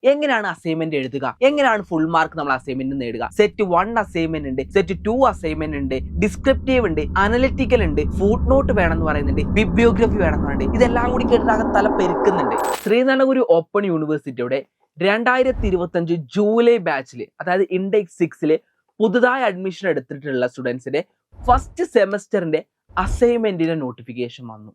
എങ്ങനെയാണ് അസൈൻമെന്റ് എഴുതുക, എങ്ങനെയാണ് ഫുൾ മാർക്ക് നമ്മൾ അസൈൻമെന്റ് നേടുക? സെറ്റ് 1 അസൈൻമെന്റ് ഉണ്ട്, സെറ്റ് 2 അസൈൻമെന്റ് ഉണ്ട്, ഡിസ്ക്രിപ്റ്റീവ് ഉണ്ട്, അനലിറ്റിക്കൽ ഉണ്ട്, ഫുട് നോട്ട് വേണമെന്ന് പറയുന്നുണ്ട്, ബിബ്ലിയോഗ്രഫി വേണമെന്ന് പറയുന്നുണ്ട്. ഇതെല്ലാം കൂടി കേട്ടിട്ട് തല പെരുക്കുന്നുണ്ട്. ശ്രീനാരായണഗുരു ഓപ്പൺ യൂണിവേഴ്സിറ്റിയുടെ 2025 ജൂലൈ ബാച്ചിൽ, അതായത് ഇൻഡെക്സ് 6 പുതുതായി അഡ്മിഷൻ എടുത്തിട്ടുള്ള സ്റ്റുഡൻസിന്റെ ഫസ്റ്റ് സെമസ്റ്ററിന്റെ അസൈൻമെന്റിന്റെ നോട്ടിഫിക്കേഷൻ വന്നു.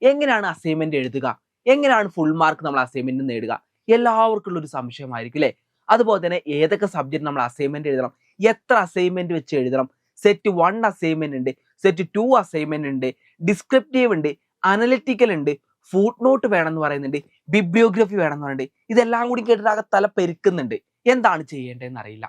എങ്ങനെയാണ് അസൈൻമെന്റ് എഴുതുക, എങ്ങനെയാണ് ഫുൾ മാർക്ക് നമ്മൾ അസൈൻമെന്റ് നേടുക? എല്ലാവർക്കും ഉള്ള ഒരു സംശയമായിരിക്കും അല്ലേ? അതുപോലെ തന്നെ ഏതൊക്കെ സബ്ജക്ട് നമ്മൾ അസൈൻമെന്റ് എഴുതണം, എത്ര അസൈൻമെന്റ് വെച്ച് എഴുതണം? സെറ്റ് 1 അസൈൻമെന്റ് ഉണ്ട്, സെറ്റ് 2 അസൈൻമെന്റ് ഉണ്ട്, ഡിസ്ക്രിപ്റ്റീവ് ഉണ്ട്, അനലിറ്റിക്കൽ ഉണ്ട്, ഫുട് നോട്ട് വേണമെന്ന് പറയുന്നുണ്ട്, ബിബ്ലിയോഗ്രഫി വേണമെന്ന് പറയുന്നുണ്ട്. ഇതെല്ലാം കൂടി കേട്ടിട്ട് തല പെരുക്കുന്നുണ്ട്. എന്താണ് ചെയ്യേണ്ടതെന്ന് അറിയില്ല.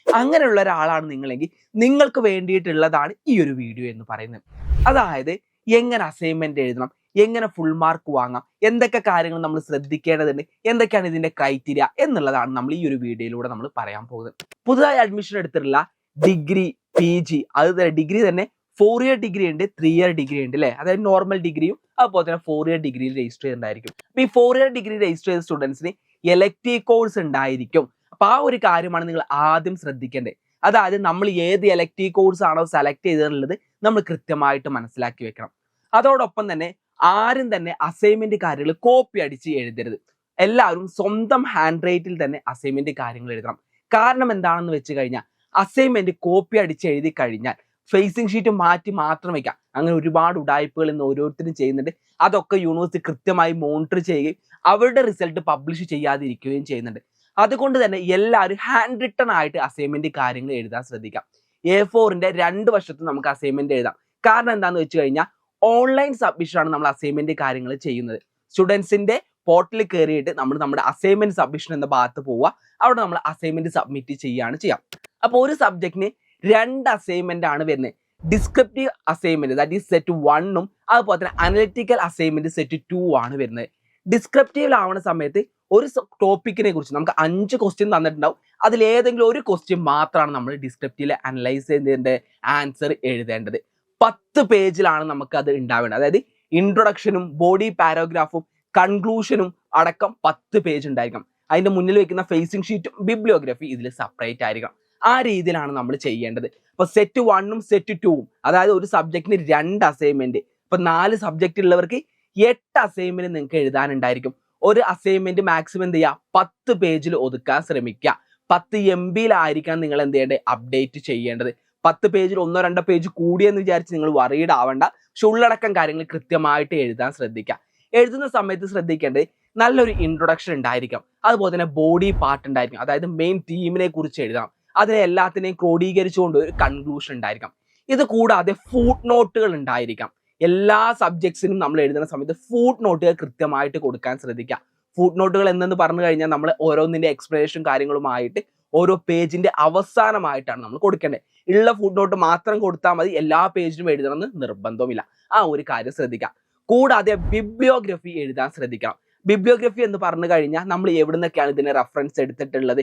അങ്ങനെയുള്ള ഒരാളാണ് നിങ്ങളെങ്കിൽ നിങ്ങൾക്ക് വേണ്ടിയിട്ടുള്ളതാണ് ഈ ഒരു വീഡിയോ എന്ന് പറയുന്നത്. അതായത് എങ്ങനെ അസൈൻമെന്റ് എഴുതണം, എങ്ങനെ ഫുൾ മാർക്ക് വാങ്ങാം, എന്തൊക്കെ കാര്യങ്ങൾ നമ്മൾ ശ്രദ്ധിക്കേണ്ടതുണ്ട്, എന്തൊക്കെയാണ് ഇതിന്റെ ക്രൈറ്റീരിയ എന്നുള്ളതാണ് നമ്മൾ ഈ ഒരു വീഡിയോയിലൂടെ നമ്മൾ പറയാൻ പോകുന്നത്. പുതുതായി അഡ്മിഷൻ എടുത്തിട്ടുള്ള ഡിഗ്രി, PG, അത് ഡിഗ്രി തന്നെ 4 ഇയർ ഡിഗ്രി ഉണ്ട്, 3 ഇയർ ഡിഗ്രി ഉണ്ട് അല്ലേ? അതായത് നോർമൽ ഡിഗ്രിയും അതുപോലെ തന്നെ 4 ഇയർ ഡിഗ്രിയിൽ രജിസ്റ്റർ ചെയ്തിട്ടുണ്ടായിരിക്കും. അപ്പൊ ഈ 4 ഇയർ ഡിഗ്രി രജിസ്റ്റർ ചെയ്ത സ്റ്റുഡൻസിന് എലക്ടീവ് കോഴ്സ് ഉണ്ടായിരിക്കും. അപ്പൊ ആ ഒരു കാര്യമാണ് നിങ്ങൾ ആദ്യം ശ്രദ്ധിക്കേണ്ടത്. അതായത് നമ്മൾ ഏത് എലക്ടീവ് കോഴ്സ് ആണോ സെലക്ട് ചെയ്തിട്ടുള്ളത് നമ്മൾ കൃത്യമായിട്ട് മനസ്സിലാക്കി വെക്കണം. അതോടൊപ്പം തന്നെ ആരും തന്നെ അസൈൻമെന്റ് കാര്യങ്ങൾ കോപ്പി അടിച്ച് എഴുതരുത്. എല്ലാവരും സ്വന്തം ഹാൻഡ് റൈറ്റിൽ തന്നെ അസൈൻമെന്റ് കാര്യങ്ങൾ എഴുതണം. കാരണം എന്താണെന്ന് വെച്ച് കഴിഞ്ഞാൽ അസൈൻമെന്റ് കോപ്പി അടിച്ച് എഴുതി കഴിഞ്ഞാൽ ഫേസിംഗ് ഷീറ്റ് മാറ്റി മാത്രം വെക്കാം. അങ്ങനെ ഒരുപാട് ഉടായ്പകൾ ഇന്ന് ഓരോരുത്തരും ചെയ്യുന്നുണ്ട്. അതൊക്കെ യൂണിവേഴ്സിറ്റി കൃത്യമായി മോണിറ്റർ ചെയ്യുകയും അവരുടെ റിസൾട്ട് പബ്ലിഷ് ചെയ്യാതിരിക്കുകയും ചെയ്യുന്നുണ്ട്. അതുകൊണ്ട് തന്നെ എല്ലാവരും ഹാൻഡ് റിട്ടൺ ആയിട്ട് അസൈൻമെന്റ് കാര്യങ്ങൾ എഴുതാൻ ശ്രദ്ധിക്കാം. A4ന്റെ 2 വശത്തും നമുക്ക് അസൈൻമെന്റ് എഴുതാം. കാരണം എന്താണെന്ന് വെച്ച് കഴിഞ്ഞാൽ ഓൺലൈൻ സബ്മിഷൻ ആണ് നമ്മൾ അസൈൻമെന്റ് കാര്യങ്ങൾ ചെയ്യുന്നത്. സ്റ്റുഡൻസിന്റെ പോർട്ടലിൽ കയറിയിട്ട് നമ്മൾ നമ്മുടെ അസൈൻമെന്റ് സബ്മിഷൻ എന്ന ഭാഗത്ത് പോവുക. അവിടെ നമ്മൾ അസൈൻമെന്റ് സബ്മിറ്റ് ചെയ്യാം. അപ്പോൾ ഒരു സബ്ജക്റ്റിന് 2 അസൈൻമെന്റ് ആണ് വരുന്നത്. Descriptive assignment that is set 1ഉം അതുപോലെ തന്നെ അനലിറ്റിക്കൽ അസൈൻമെന്റ് സെറ്റ് 2 ആണ് വരുന്നത്. ഡിസ്ക്രിപ്റ്റീവിലാവുന്ന സമയത്ത് ഒരു ടോപ്പിക്കിനെ കുറിച്ച് നമുക്ക് 5 ക്വസ്റ്റ്യൻ തന്നിട്ടുണ്ടാവും. അതിൽ ഏതെങ്കിലും ഒരു ക്വസ്റ്റ്യൻ മാത്രമാണ് നമ്മൾ ഡിസ്ക്രിപ്റ്റീവിൽ അനലൈസ് ചെയ്തതിന്റെ ആൻസർ എഴുതേണ്ടത്. 10 പേജിലാണ് നമുക്ക് അത് ഉണ്ടാവേണ്ടത്. അതായത് ഇൻട്രൊഡക്ഷനും ബോഡി പാരാഗ്രാഫും കൺക്ലൂഷനും അടക്കം 10 പേജ് ഉണ്ടായിരിക്കണം. അതിന്റെ മുന്നിൽ വെക്കുന്ന ഫേസിംഗ് ഷീറ്റും ബിബ്ലിയോഗ്രഫി ഇതിൽ സെപ്പറേറ്റ് ആയിരിക്കണം. ആ രീതിയിലാണ് നമ്മൾ ചെയ്യേണ്ടത്. ഇപ്പൊ സെറ്റ് 1ഉം സെറ്റ് 2ഉം, അതായത് ഒരു സബ്ജക്റ്റിന് 2 അസൈൻമെന്റ്. ഇപ്പൊ 4 സബ്ജക്റ്റ് ഉള്ളവർക്ക് 8 അസൈൻമെന്റ് നിങ്ങൾക്ക് എഴുതാനുണ്ടായിരിക്കും. ഒരു അസൈൻമെന്റ് മാക്സിമം എന്ത് ചെയ്യുക, 10 പേജിൽ ഒതുക്കാൻ ശ്രമിക്കുക. 10 MBയിലായിരിക്കണം നിങ്ങൾ എന്ത് ചെയ്യേണ്ടത്, അപ്ഡേറ്റ് ചെയ്യേണ്ടത്. 10 പേജിൽ 1-2 പേജ് കൂടിയെന്ന് വിചാരിച്ച് നിങ്ങൾ വറീഡ് ആവണ്ട. പക്ഷെ ഉള്ളടക്കം കാര്യങ്ങൾ കൃത്യമായിട്ട് എഴുതാൻ ശ്രദ്ധിക്കുക. എഴുതുന്ന സമയത്ത് ശ്രദ്ധിക്കേണ്ടത് നല്ലൊരു ഇൻട്രൊഡക്ഷൻ ഉണ്ടായിരിക്കും. അതുപോലെ തന്നെ ബോഡി പാർട്ട് ഉണ്ടായിരിക്കും. അതായത് മെയിൻ ടീമിനെ കുറിച്ച് എഴുതണം. അതിനെ എല്ലാത്തിനെയും ക്രോഡീകരിച്ചുകൊണ്ട് ഒരു കൺക്ലൂഷൻ ഉണ്ടായിരിക്കാം. ഇത് കൂടാതെ ഫുട് നോട്ടുകൾ ഉണ്ടായിരിക്കാം. എല്ലാ സബ്ജക്ട്സിനും നമ്മൾ എഴുതുന്ന സമയത്ത് ഫുട് നോട്ടുകൾ കൃത്യമായിട്ട് കൊടുക്കാൻ ശ്രദ്ധിക്കുക. ഫുട് നോട്ടുകൾ എന്നു പറഞ്ഞു കഴിഞ്ഞാൽ നമ്മൾ ഓരോന്നിന്റെ എക്സ്പ്ലനേഷൻ കാര്യങ്ങളുമായിട്ട് ഓരോ പേജിന്റെ അവസാനമായിട്ടാണ് നമ്മൾ കൊടുക്കേണ്ടത്. ഉള്ള ഫുട് നോട്ട് മാത്രം കൊടുത്താൽ മതി, എല്ലാ പേജിലും എഴുതണമെന്ന് നിർബന്ധമില്ല. ആ ഒരു കാര്യം ശ്രദ്ധിക്കാം. കൂടാതെ ബിബ്ലിയോഗ്രഫി എഴുതാൻ ശ്രദ്ധിക്കണം. ബിബ്ലിയോഗ്രഫി എന്ന് പറഞ്ഞു കഴിഞ്ഞാൽ നമ്മൾ എവിടെ നിന്നൊക്കെയാണ് ഇതിനെ റെഫറൻസ് എടുത്തിട്ടുള്ളത്,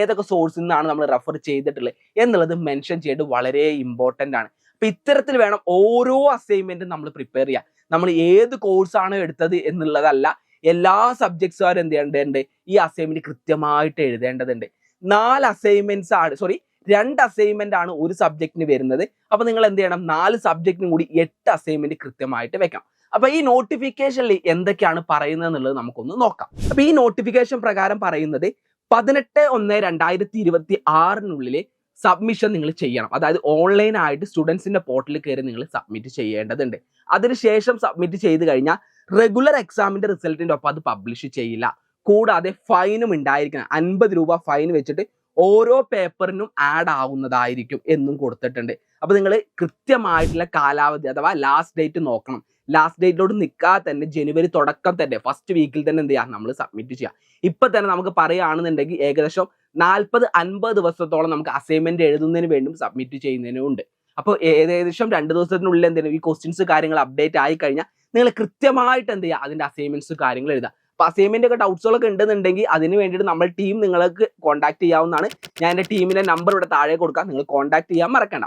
ഏതൊക്കെ സോഴ്സിൽ നിന്നാണ് നമ്മൾ റെഫർ ചെയ്തിട്ടുള്ളത് എന്നുള്ളത് മെൻഷൻ ചെയ്ത് വളരെ ഇമ്പോർട്ടൻ്റ് ആണ്. അപ്പൊ ഇത്തരത്തിൽ വേണം ഓരോ അസൈൻമെന്റും നമ്മൾ പ്രിപ്പയർ ചെയ്യാൻ. നമ്മൾ ഏത് കോഴ്സാണ് എടുത്തത് എന്നുള്ളതല്ല, എല്ലാ സബ്ജക്ട്സുകാരും എന്ത് ചെയ്യേണ്ടതുണ്ട്, ഈ അസൈൻമെന്റ് കൃത്യമായിട്ട് എഴുതേണ്ടതുണ്ട്. 2 അസൈൻമെന്റ് ആണ് ഒരു സബ്ജക്റ്റിന് വരുന്നത്. അപ്പൊ നിങ്ങൾ എന്ത് ചെയ്യണം, 4 സബ്ജക്റ്റിനും കൂടി 8 അസൈൻമെന്റ് കൃത്യമായിട്ട് വെക്കാം. അപ്പൊ ഈ നോട്ടിഫിക്കേഷനിൽ എന്തൊക്കെയാണ് പറയുന്നത് എന്നുള്ളത് നമുക്കൊന്ന് നോക്കാം. അപ്പൊ ഈ നോട്ടിഫിക്കേഷൻ പ്രകാരം പറയുന്നത് 18/1/2026 സബ്മിഷൻ നിങ്ങൾ ചെയ്യണം. അതായത് ഓൺലൈൻ ആയിട്ട് സ്റ്റുഡൻസിന്റെ പോർട്ടലിൽ കയറി നിങ്ങൾ സബ്മിറ്റ് ചെയ്യേണ്ടതുണ്ട്. അതിനുശേഷം സബ്മിറ്റ് ചെയ്ത് കഴിഞ്ഞാൽ റെഗുലർ എക്സാമിന്റെ റിസൾട്ടിന്റെ ഒപ്പം അത് പബ്ലിഷ് ചെയ്യില്ല. കൂടാതെ ഫൈനും ഉണ്ടായിരിക്കണം. 50 രൂപ ഫൈൻ വെച്ചിട്ട് ഓരോ പേപ്പറിനും ആഡ് ആവുന്നതായിരിക്കും എന്നും കൊടുത്തിട്ടുണ്ട്. അപ്പൊ നിങ്ങൾ കൃത്യമായിട്ടുള്ള കാലാവധി അഥവാ ലാസ്റ്റ് ഡേറ്റ് നോക്കണം. ലാസ്റ്റ് ഡേറ്റിലോട്ട് നിൽക്കാതെ തന്നെ ജനുവരി തുടക്കം തന്നെ ഫസ്റ്റ് വീക്കിൽ തന്നെ എന്ത് ചെയ്യാം, നമ്മൾ സബ്മിറ്റ് ചെയ്യാം. ഇപ്പൊ തന്നെ നമുക്ക് പറയുകയാണെന്നുണ്ടെങ്കിൽ ഏകദേശം 40-50 ദിവസത്തോളം നമുക്ക് അസൈൻമെന്റ് എഴുതുന്നതിന് വേണ്ടി സബ്മിറ്റ് ചെയ്യുന്നതിനും ഉണ്ട്. അപ്പോൾ ഏകദേശം 2 ദിവസത്തിനുള്ളിൽ എന്തെങ്കിലും ഈ ക്വസ്റ്റ്യൻസ് കാര്യങ്ങൾ അപ്ഡേറ്റ് ആയി കഴിഞ്ഞാൽ നിങ്ങൾ കൃത്യമായിട്ട് എന്ത് ചെയ്യുക, അതിന്റെ അസൈൻമെന്റ്സ് കാര്യങ്ങൾ എഴുതുക. അപ്പൊ അസൈൻമെന്റ് ഒക്കെ ഡൗട്ട്സുകളൊക്കെ ഉണ്ടെന്നുണ്ടെങ്കിൽ അതിന് വേണ്ടിയിട്ട് നമ്മൾ ടീം നിങ്ങൾക്ക് കോൺടാക്ട് ചെയ്യാവുന്നതാണ്. ഞാൻ എൻ്റെ ടീമിന്റെ നമ്പർ ഇവിടെ താഴെ കൊടുക്കാം, നിങ്ങൾ കോൺടാക്ട് ചെയ്യാൻ മറക്കണ്ട.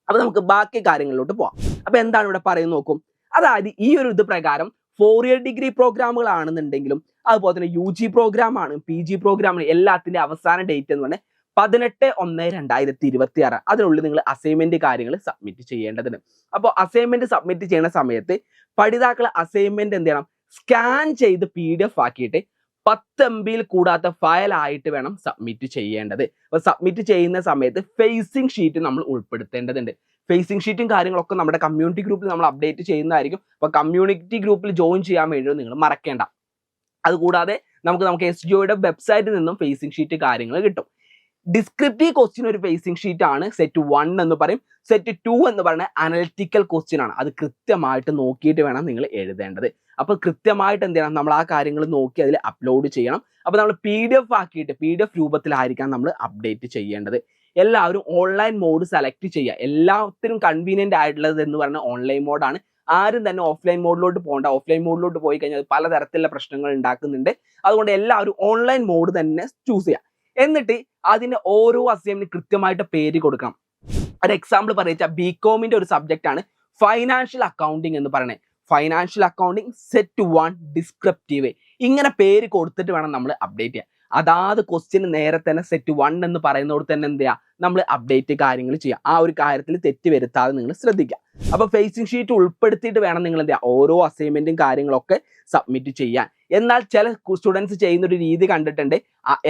അപ്പൊ നമുക്ക് ബാക്കി കാര്യങ്ങളിലോട്ട് പോവാം. അപ്പൊ എന്താണ് ഇവിടെ പറയുന്നത് നോക്കും. അതായത് ഈ ഒരു ഇത് പ്രകാരം 4 ഇയർ ഡിഗ്രി പ്രോഗ്രാമുകളാണെന്നുണ്ടെങ്കിലും അതുപോലെ തന്നെ UG പ്രോഗ്രാം ആണ്, PG പ്രോഗ്രാമാണ്, എല്ലാത്തിന്റെ അവസാന ഡേറ്റ് എന്ന് പറഞ്ഞാൽ 18/1/2026. അതിനുള്ളിൽ നിങ്ങൾ അസൈൻമെന്റ് കാര്യങ്ങൾ സബ്മിറ്റ് ചെയ്യേണ്ടതുണ്ട്. അപ്പോൾ അസൈൻമെന്റ് സബ്മിറ്റ് ചെയ്യുന്ന സമയത്ത് പഠിതാക്കൾ അസൈൻമെന്റ് എന്ത് ചെയ്യണം, സ്കാൻ ചെയ്ത് PDF ആക്കിയിട്ട് 10 MB കൂടാത്ത ഫയൽ ആയിട്ട് വേണം സബ്മിറ്റ് ചെയ്യേണ്ടത്. അപ്പോൾ സബ്മിറ്റ് ചെയ്യുന്ന സമയത്ത് ഫേസിംഗ് ഷീറ്റ് നമ്മൾ ഉൾപ്പെടുത്തേണ്ടതുണ്ട്. ഫേസിംഗ് ഷീറ്റും കാര്യങ്ങളൊക്കെ നമ്മുടെ കമ്മ്യൂണിറ്റി ഗ്രൂപ്പിൽ നമ്മൾ അപ്ഡേറ്റ് ചെയ്യുന്നതായിരിക്കും. അപ്പോൾ കമ്മ്യൂണിറ്റി ഗ്രൂപ്പിൽ ജോയിൻ ചെയ്യാൻ വേണ്ടി നിങ്ങൾ മറക്കേണ്ട. അതുകൂടാതെ നമുക്ക് SGOയുടെ വെബ്സൈറ്റിൽ നിന്നും ഫേസിംഗ് ഷീറ്റ് കാര്യങ്ങൾ കിട്ടും. ഡിസ്ക്രിപ്റ്റീവ് ക്വസ്റ്റ്യൻ ഒരു ഫേസിംഗ് ഷീറ്റ് ആണ്. സെറ്റ് 1 എന്ന് പറയും. സെറ്റ് 2 എന്ന് പറയുന്നത് അനലിറ്റിക്കൽ ക്വസ്റ്റ്യൻ ആണ്. അത് കൃത്യമായിട്ട് നോക്കിയിട്ട് വേണം നിങ്ങൾ എഴുതേണ്ടത്. അപ്പോൾ കൃത്യമായിട്ട് എന്ത് ചെയ്യണം, നമ്മൾ ആ കാര്യങ്ങൾ നോക്കി അതിൽ അപ്ലോഡ് ചെയ്യണം. അപ്പോൾ നമ്മൾ PDF ആക്കിയിട്ട് PDF രൂപത്തിലായിരിക്കാം നമ്മൾ അപ്ഡേറ്റ് ചെയ്യേണ്ടത്. എല്ലാവരും ഓൺലൈൻ മോഡ് സെലക്ട് ചെയ്യുക. എല്ലാത്തിനും കൺവീനിയന്റ് ആയിട്ടുള്ളത് എന്ന് പറയുന്നത് ഓൺലൈൻ മോഡാണ്. ആരും തന്നെ ഓഫ്ലൈൻ മോഡിലോട്ട് പോകണ്ട. ഓഫ്ലൈൻ മോഡിലോട്ട് പോയി കഴിഞ്ഞാൽ പലതരത്തിലുള്ള പ്രശ്നങ്ങൾ ഉണ്ടാക്കുന്നുണ്ട്. അതുകൊണ്ട് എല്ലാവരും ഓൺലൈൻ മോഡ് തന്നെ ചൂസ് ചെയ്യുക. എന്നിട്ട് അതിന് ഓരോ അസൈൻമെന്റ് കൃത്യമായിട്ട് പേര് കൊടുക്കണം. ഒരു എക്സാമ്പിൾ പറയുക, BComന്റെ ഒരു സബ്ജക്റ്റ് ആണ് ഫൈനാൻഷ്യൽ അക്കൗണ്ടിങ് എന്ന് പറയുന്നത്. ഫൈനാൻഷ്യൽ അക്കൗണ്ടിങ് സെറ്റ് 1 ഡിസ്ക്രിപ്റ്റീവ്, ഇങ്ങനെ പേര് കൊടുത്തിട്ട് വേണം നമ്മൾ അപ്ഡേറ്റ് ചെയ്യാൻ. അതാത് ക്വസ്റ്റ്യൻ നേരെ തന്നെ സെറ്റ് 1 എന്ന് പറയുന്നതോട് തന്നെ എന്ത് ചെയ്യുക, നമ്മൾ അപ്ഡേറ്റ് കാര്യങ്ങൾ ചെയ്യുക. ആ ഒരു കാര്യത്തിൽ തെറ്റ് വരുത്താതെ നിങ്ങൾ ശ്രദ്ധിക്കുക. അപ്പോൾ ഫേസിംഗ് ഷീറ്റ് ഉൾപ്പെടുത്തിയിട്ട് വേണം നിങ്ങൾ എന്ത് ചെയ്യുക, ഓരോ അസൈൻമെന്റും കാര്യങ്ങളൊക്കെ സബ്മിറ്റ് ചെയ്യാൻ. എന്നാൽ ചില സ്റ്റുഡൻസ് ചെയ്യുന്ന ഒരു രീതി കണ്ടിട്ടുണ്ട്,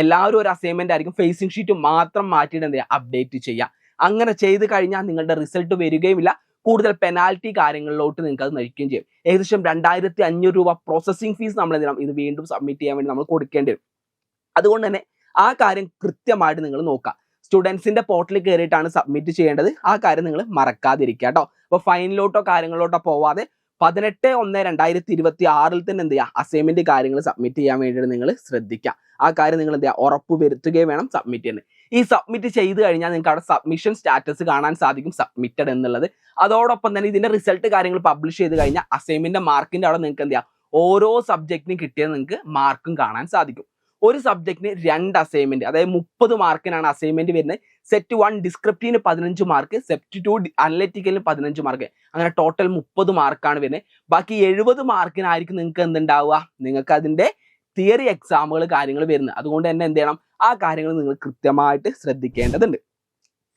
എല്ലാവരും ഒരു അസൈൻമെന്റ് ആയിരിക്കും, ഫേസിംഗ് ഷീറ്റ് മാത്രം മാറ്റിയിട്ട് എന്ത് ചെയ്യുക, അപ്ഡേറ്റ് ചെയ്യുക. അങ്ങനെ ചെയ്ത് കഴിഞ്ഞാൽ നിങ്ങളുടെ റിസൾട്ട് വരികയുമില്ല, കൂടുതൽ പെനാൽറ്റി കാര്യങ്ങളിലോട്ട് നിങ്ങൾക്ക് അത് നയിക്കുകയും ചെയ്യും. ഏകദേശം 2500 രൂപ പ്രോസസ്സിംഗ് ഫീസ് നമ്മൾ എന്ത് ചെയ്യണം, ഇത് വീണ്ടും സബ്മിറ്റ് ചെയ്യാൻ വേണ്ടി നമ്മൾ കൊടുക്കേണ്ടി വരും. അതുകൊണ്ട് തന്നെ ആ കാര്യം കൃത്യമായിട്ട് നിങ്ങൾ നോക്കുക. സ്റ്റുഡൻസിന്റെ പോർട്ടലിൽ കയറിയിട്ടാണ് സബ്മിറ്റ് ചെയ്യേണ്ടത്. ആ കാര്യം നിങ്ങൾ മറക്കാതിരിക്കുക കേട്ടോ. അപ്പോൾ ഫൈനിലോട്ടോ കാര്യങ്ങളിലോട്ടോ പോവാതെ 18/1/2026 തന്നെ എന്ത് ചെയ്യുക, അസൈൻമെന്റ് കാര്യങ്ങൾ സബ്മിറ്റ് ചെയ്യാൻ വേണ്ടിയിട്ട് നിങ്ങൾ ശ്രദ്ധിക്കുക. ആ കാര്യം നിങ്ങൾ എന്ത് ചെയ്യുക, ഉറപ്പ് വരുത്തുകയും വേണം സബ്മിറ്റ് ചെയ്യുന്നത്. ഈ സബ്മിറ്റ് ചെയ്ത് കഴിഞ്ഞാൽ നിങ്ങൾക്ക് അവിടെ സബ്മിഷൻ സ്റ്റാറ്റസ് കാണാൻ സാധിക്കും, സബ്മിറ്റഡ് എന്നുള്ളത്. അതോടൊപ്പം തന്നെ ഇതിന്റെ റിസൾട്ട് കാര്യങ്ങൾ പബ്ലിഷ് ചെയ്ത് കഴിഞ്ഞാൽ അസൈൻമെന്റ് മാർക്കിന്റെ അവിടെ നിങ്ങൾക്ക് എന്ത് ചെയ്യാം, ഓരോ സബ്ജക്റ്റിനും കിട്ടിയത് നിങ്ങൾക്ക് മാർക്കും കാണാൻ സാധിക്കും. ഒരു സബ്ജക്റ്റിന് 2 അസൈൻമെന്റ്, അതായത് 30 മാർക്കിനാണ് അസൈൻമെന്റ് വരുന്നത്. സെറ്റ് 1 ഡിസ്ക്രിപ്റ്റീവിന് 15 മാർക്ക്, സെറ്റ് 2 അനലിറ്റിക്കലിന് 15 മാർക്ക്, അങ്ങനെ ടോട്ടൽ 30 മാർക്കാണ് വരുന്നത്. ബാക്കി 70 മാർക്കിനായിരിക്കും നിങ്ങൾക്ക് എന്തുണ്ടാവുക, നിങ്ങൾക്ക് അതിന്റെ തിയറി എക്സാമുകൾ കാര്യങ്ങൾ വരുന്നത്. അതുകൊണ്ട് തന്നെ എന്ത് ചെയ്യണം, ആ കാര്യങ്ങൾ നിങ്ങൾ കൃത്യമായിട്ട് ശ്രദ്ധിക്കേണ്ടതുണ്ട്.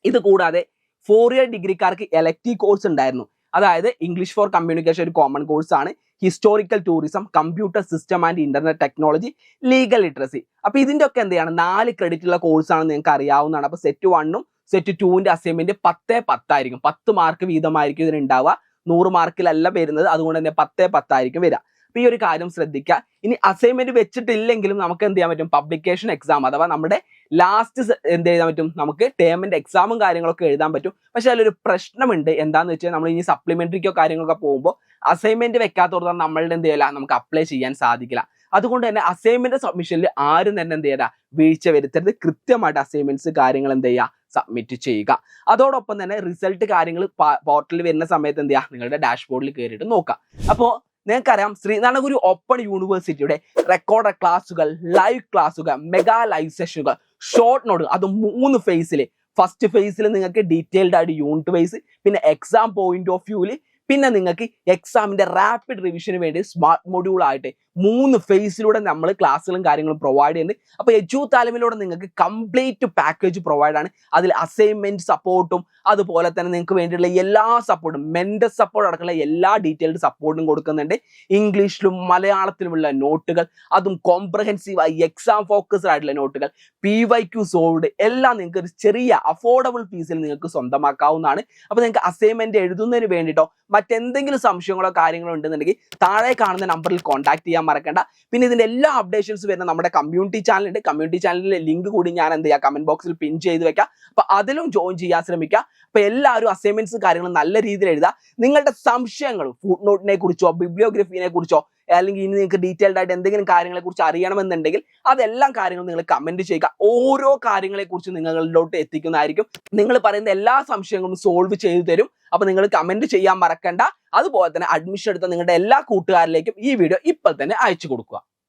ഇത് കൂടാതെ 4 ഇയർ ഡിഗ്രിക്കാർക്ക് എലക്റ്റീവ് കോഴ്സ് ഉണ്ടായിരുന്നു. അതായത് ഇംഗ്ലീഷ് ഫോർ കമ്മ്യൂണിക്കേഷൻ ഒരു കോമൺ കോഴ്സ് ആണ്, historical tourism, computer system and internet technology, legal literacy. അപ്പൊ ഇതിന്റെ ഒക്കെ എന്ത് ചെയ്യണം, 4 ക്രെഡിറ്റ് ഉള്ള കോഴ്സ് ആണ്, നിങ്ങൾക്ക് അറിയാവുന്നതാണ്. അപ്പൊ സെറ്റ് 1ഉം സെറ്റ് 2ന്റെ അസൈൻമെന്റ് 10/10 ആയിരിക്കും. 10 മാർക്ക് വീതമായിരിക്കും ഇതിന് ഉണ്ടാവുക, 100 മാർക്കിലല്ല വരുന്നത്. അതുകൊണ്ട് തന്നെ 10/10 ആയിരിക്കും വരിക. അപ്പൊ ഈ ഒരു കാര്യം ശ്രദ്ധിക്കുക. ഇനി അസൈൻമെന്റ് വെച്ചിട്ടില്ലെങ്കിലും നമുക്ക് എന്ത് ചെയ്യാൻ പറ്റും, പബ്ലിക്കേഷൻ എക്സാം അഥവാ നമ്മുടെ ലാസ്റ്റ് എന്ത് ചെയ്യാൻ പറ്റും, നമുക്ക് ടേമിന്റെ എക്സാമും കാര്യങ്ങളൊക്കെ എഴുതാൻ പറ്റും. പക്ഷെ അതിലൊരു പ്രശ്നമുണ്ട്. എന്താന്ന് വെച്ചാൽ നമ്മൾ ഇനി സപ്ലിമെന്ററിക്കോ കാര്യങ്ങളൊക്കെ പോകുമ്പോൾ അസൈൻമെന്റ് വെക്കാത്തോടത്തോളം നമ്മളുടെ എന്ത് ചെയ്യില്ല, നമുക്ക് അപ്ലൈ ചെയ്യാൻ സാധിക്കില്ല. അതുകൊണ്ട് തന്നെ അസൈൻമെന്റ് സബ്മിഷനിൽ ആരും തന്നെ എന്ത് ചെയ്യുക, വീഴ്ച വരുത്തരുത്. കൃത്യമായിട്ട് അസൈൻമെന്റ്സ് കാര്യങ്ങൾ എന്ത് ചെയ്യുക, സബ്മിറ്റ് ചെയ്യുക. അതോടൊപ്പം തന്നെ റിസൾട്ട് കാര്യങ്ങൾ പോർട്ടലിൽ വരുന്ന സമയത്ത് എന്ത് ചെയ്യുക, നിങ്ങളുടെ ഡാഷ്ബോർഡിൽ കയറിയിട്ട് നോക്കുക. അപ്പോൾ നിങ്ങൾക്കറിയാം, ശ്രീനാരായണ ഗുരു ഓപ്പൺ യൂണിവേഴ്സിറ്റിയുടെ റെക്കോർഡ് ക്ലാസ്സുകൾ, ലൈവ് ക്ലാസ്സുകൾ, മെഗാ ലൈവ് സെഷനുകൾ, ഷോർട്ട് നോട്ട്, അത് 3 ഫേസിൽ. ഫസ്റ്റ് ഫേസിൽ നിങ്ങൾക്ക് ഡീറ്റെയിൽഡ് ആയിട്ട് യൂണിറ്റ് വൈസ്, പിന്നെ എക്സാം പോയിന്റ് ഓഫ് വ്യൂവിൽ, പിന്നെ നിങ്ങൾക്ക് എക്സാമിന്റെ റാപ്പിഡ് റിവിഷന് വേണ്ടി സ്മാർട്ട് മൊഡ്യൂൾ ആയിട്ട് 3 ഫേസിലൂടെ നമ്മൾ ക്ലാസ്സുകളും കാര്യങ്ങളും പ്രൊവൈഡ് ചെയ്യുന്നുണ്ട്. അപ്പോൾ എജു താലമിലൂടെ നിങ്ങൾക്ക് കംപ്ലീറ്റ് പാക്കേജ് പ്രൊവൈഡ് ആണ്. അതിൽ അസൈൻമെന്റ് സപ്പോർട്ടും അതുപോലെ തന്നെ നിങ്ങൾക്ക് വേണ്ടിയുള്ള എല്ലാ സപ്പോർട്ടും, മെന്റൽ സപ്പോർട്ട് അടക്കമുള്ള എല്ലാ ഡീറ്റെയിൽഡ് സപ്പോർട്ടും കൊടുക്കുന്നുണ്ട്. ഇംഗ്ലീഷിലും മലയാളത്തിലുമുള്ള നോട്ടുകൾ, അതും കോംപ്രഹെൻസീവ് ആയി എക്സാം ഫോക്കസ്ഡ് ആയിട്ടുള്ള നോട്ടുകൾ, PYQ സോൾഡ് എല്ലാം നിങ്ങൾക്ക് ഒരു ചെറിയ അഫോർഡബിൾ ഫീസിൽ നിങ്ങൾക്ക് സ്വന്തമാക്കാവുന്നതാണ്. അപ്പോൾ നിങ്ങൾക്ക് അസൈൻമെന്റ് എഴുതുന്നതിന് വേണ്ടിയിട്ടോ മറ്റെന്തെങ്കിലും സംശയങ്ങളോ കാര്യങ്ങളോ ഉണ്ടെന്നുണ്ടെങ്കിൽ താഴെ കാണുന്ന നമ്പറിൽ കോൺടാക്ട് ചെയ്യാൻ മറക്കണ്ട. പിന്നെ ഇതിന്റെ എല്ലാ അപ്ഡേഷൻസ് വരുന്ന നമ്മുടെ കമ്മ്യൂണിറ്റി ചാനലുണ്ട്. കമ്മ്യൂണിറ്റി ചാനലിലെ ലിങ്ക് കൂടി ഞാൻ എന്ത് ചെയ്യാം, കമന്റ് ബോക്സിൽ പിൻ ചെയ്ത് വെക്കാം. അപ്പൊ അതിലും ജോയിൻ ചെയ്യാൻ ശ്രമിക്കുക. അപ്പൊ എല്ലാവരും അസൈൻമെന്റ്സ് കാര്യങ്ങളും നല്ല രീതിയിൽ എഴുതുക. നിങ്ങളുടെ സംശയങ്ങളും ഫുട് നോട്ടിനെ കുറിച്ചോ ബിബ്ലിയോഗ്രഫിനെ കുറിച്ചോ അല്ലെങ്കിൽ ഇനി നിങ്ങൾക്ക് ഡീറ്റെയിൽഡ് ആയിട്ട് എന്തെങ്കിലും കാര്യങ്ങളെ കുറിച്ച് അറിയണമെന്നുണ്ടെങ്കിൽ അതെല്ലാം കാര്യങ്ങളും നിങ്ങൾ കമന്റ് ചെയ്യുക. ഓരോ കാര്യങ്ങളെ കുറിച്ച് നിങ്ങളിലോട്ട് എത്തിക്കുന്നതായിരിക്കും. നിങ്ങൾ പറയുന്ന എല്ലാ സംശയങ്ങളും സോൾവ് ചെയ്തു തരും. അപ്പൊ നിങ്ങൾ കമന്റ് ചെയ്യാൻ മറക്കണ്ട. അതുപോലെ തന്നെ അഡ്മിഷൻ എടുത്ത നിങ്ങളുടെ എല്ലാ കൂട്ടുകാരിലേക്കും ഈ വീഡിയോ ഇപ്പോൾ തന്നെ അയച്ചു കൊടുക്കുക.